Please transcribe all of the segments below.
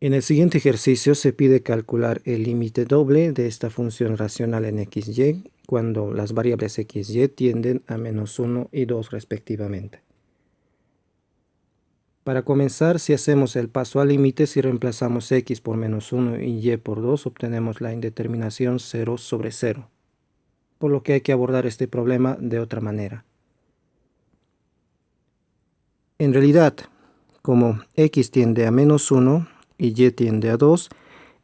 En el siguiente ejercicio se pide calcular el límite doble de esta función racional en xy cuando las variables x y tienden a -1 y 2 respectivamente. Para comenzar, si hacemos el paso al límite, si reemplazamos x por -1 y y por 2, obtenemos la indeterminación 0 sobre 0, por lo que hay que abordar este problema de otra manera. En realidad, como x tiende a -1 y y tiende a 2,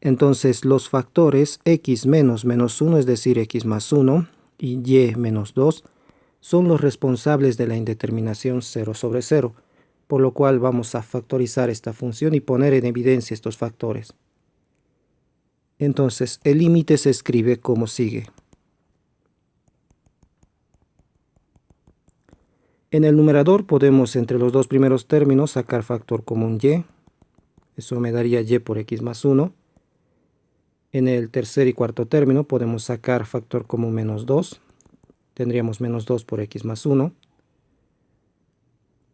entonces los factores x menos -1, es decir, x más 1, y y menos 2, son los responsables de la indeterminación 0 sobre 0, por lo cual vamos a factorizar esta función y poner en evidencia estos factores. Entonces, el límite se escribe como sigue. En el numerador podemos entre los dos primeros términos sacar factor común y. Eso me daría y por x más 1. En el tercer y cuarto término podemos sacar factor común menos 2. Tendríamos menos 2 por x más 1.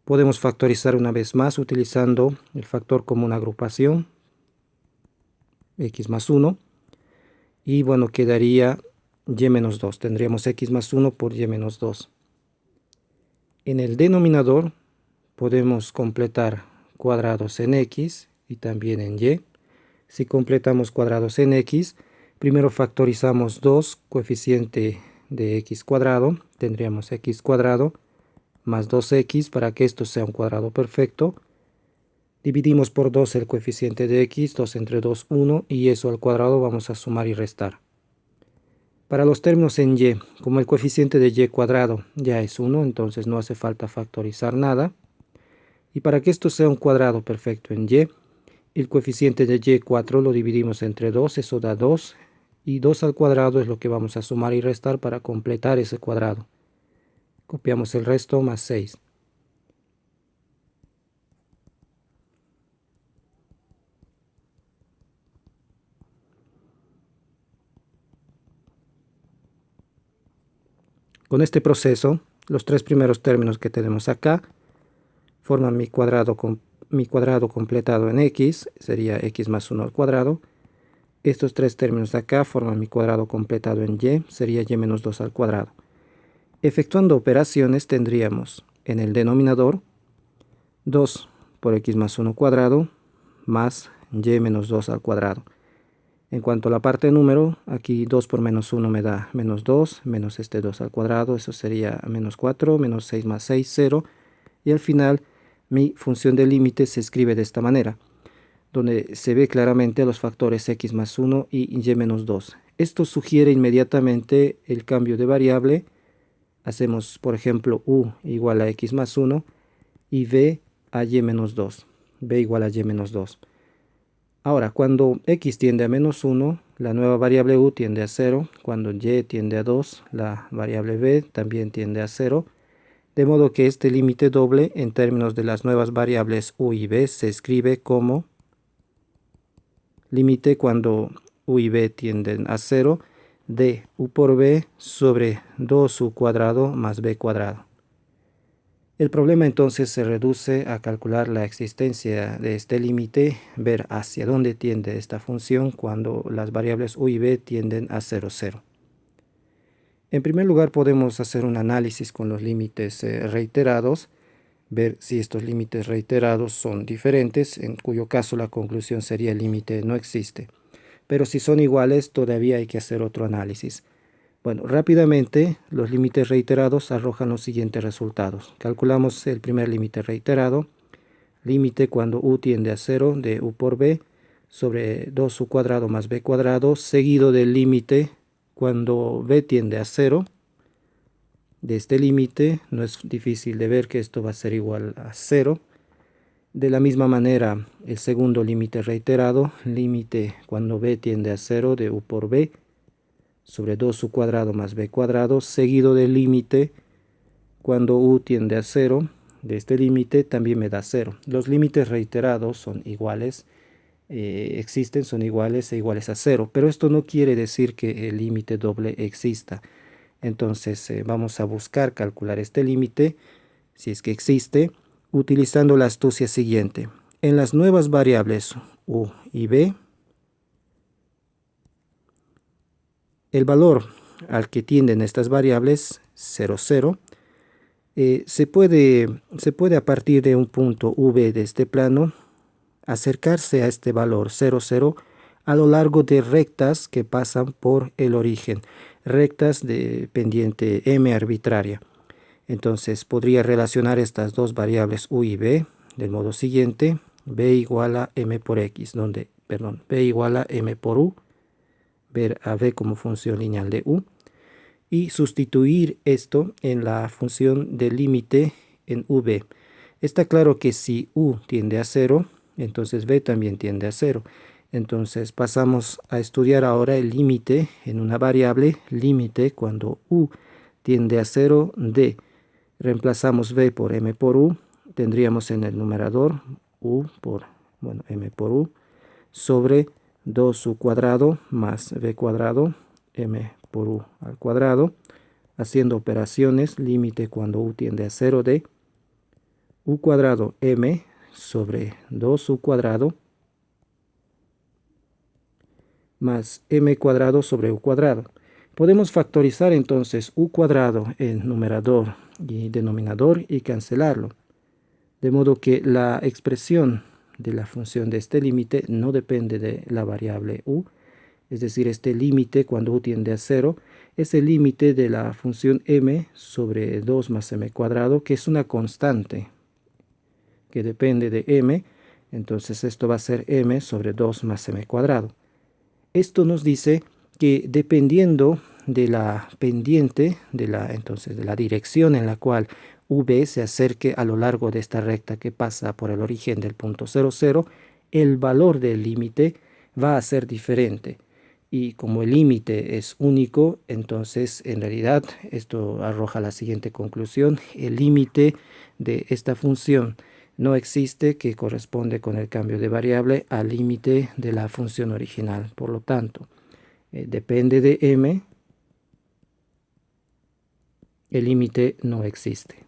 Podemos factorizar una vez más utilizando el factor común agrupación, x más 1. Y bueno, quedaría y menos 2. Tendríamos x más 1 por y menos 2. En el denominador podemos completar cuadrados en x y también en y. Si completamos cuadrados en x, primero factorizamos 2, coeficiente de x cuadrado, tendríamos x cuadrado más 2x para que esto sea un cuadrado perfecto. Dividimos por 2 el coeficiente de x, 2 entre 2, 1, y eso al cuadrado vamos a sumar y restar. Para los términos en y, como el coeficiente de y cuadrado ya es 1, entonces no hace falta factorizar nada. Y para que esto sea un cuadrado perfecto en y, el coeficiente de y4 lo dividimos entre 2, eso da 2, y 2 al cuadrado es lo que vamos a sumar y restar para completar ese cuadrado. Copiamos el resto más 6. Con este proceso, los tres primeros términos que tenemos acá forman mi cuadrado completado en x, sería x más 1 al cuadrado. Estos tres términos de acá forman mi cuadrado completado en y, sería y menos 2 al cuadrado. Efectuando operaciones tendríamos en el denominador 2 por x más 1 cuadrado más y menos 2 al cuadrado. En cuanto a la parte número, aquí 2 por menos 1 me da menos 2, menos este 2 al cuadrado, eso sería menos 4, menos 6 más 6, 0. Y al final, mi función de límite se escribe de esta manera, donde se ve claramente los factores x más 1 y y menos 2. Esto sugiere inmediatamente el cambio de variable. Hacemos, por ejemplo, u igual a x más 1 y v a y menos 2. v igual a y menos 2. Ahora, cuando x tiende a menos 1, la nueva variable u tiende a 0. Cuando y tiende a 2, la variable v también tiende a 0. De modo que este límite doble en términos de las nuevas variables u y v se escribe como límite cuando u y v tienden a 0 de u por v sobre 2u cuadrado más v cuadrado. El problema entonces se reduce a calcular la existencia de este límite, ver hacia dónde tiende esta función cuando las variables u y v tienden a 0, 0. En primer lugar podemos hacer un análisis con los límites reiterados, ver si estos límites reiterados son diferentes, en cuyo caso la conclusión sería el límite no existe. Pero si son iguales todavía hay que hacer otro análisis. Bueno, rápidamente los límites reiterados arrojan los siguientes resultados. Calculamos el primer límite reiterado, límite cuando u tiende a 0 de u por v sobre 2u cuadrado más v cuadrado, seguido del límite cuando v tiende a 0. De este límite no es difícil de ver que esto va a ser igual a 0. De la misma manera, el segundo límite reiterado, límite cuando v tiende a 0 de u por v sobre 2u cuadrado más v cuadrado, seguido del límite cuando u tiende a 0, de este límite también me da 0. Los límites reiterados son iguales, son iguales e iguales a 0, pero esto no quiere decir que el límite doble exista. Entonces vamos a buscar calcular este límite, si es que existe, utilizando la astucia siguiente. En las nuevas variables u y b. El valor al que tienden estas variables, 0, 0, se puede a partir de un punto v de este plano acercarse a este valor 0, 0 a lo largo de rectas que pasan por el origen, rectas de pendiente m arbitraria. Entonces podría relacionar estas dos variables u y b del modo siguiente: b igual a m por x, donde, perdón, b igual a m por u, ver a b como función lineal de u, y sustituir esto en la función de límite en v. Está claro que si u tiende a 0, entonces b también tiende a 0. Entonces pasamos a estudiar ahora el límite en una variable, límite cuando u tiende a 0 de. Reemplazamos b por m por u, tendríamos en el numerador u por, bueno, m por u, sobre 2u cuadrado más b cuadrado, m por u al cuadrado, haciendo operaciones, límite cuando u tiende a 0 de u cuadrado m sobre 2u cuadrado más m cuadrado sobre u cuadrado. Podemos factorizar entonces u cuadrado en numerador y denominador y cancelarlo. De modo que la expresión de la función de este límite no depende de la variable u. Es decir, este límite cuando u tiende a 0 es el límite de la función m sobre 2 más m cuadrado, que es una constante que depende de m. Entonces esto va a ser m sobre 2 más m cuadrado. Esto nos dice que dependiendo de la pendiente, entonces de la dirección en la cual v se acerque a lo largo de esta recta que pasa por el origen del punto 0, 0, el valor del límite va a ser diferente. Y como el límite es único, entonces en realidad esto arroja la siguiente conclusión: el límite de esta función no existe, que corresponde con el cambio de variable al límite de la función original. Por lo tanto, depende de m, el límite no existe.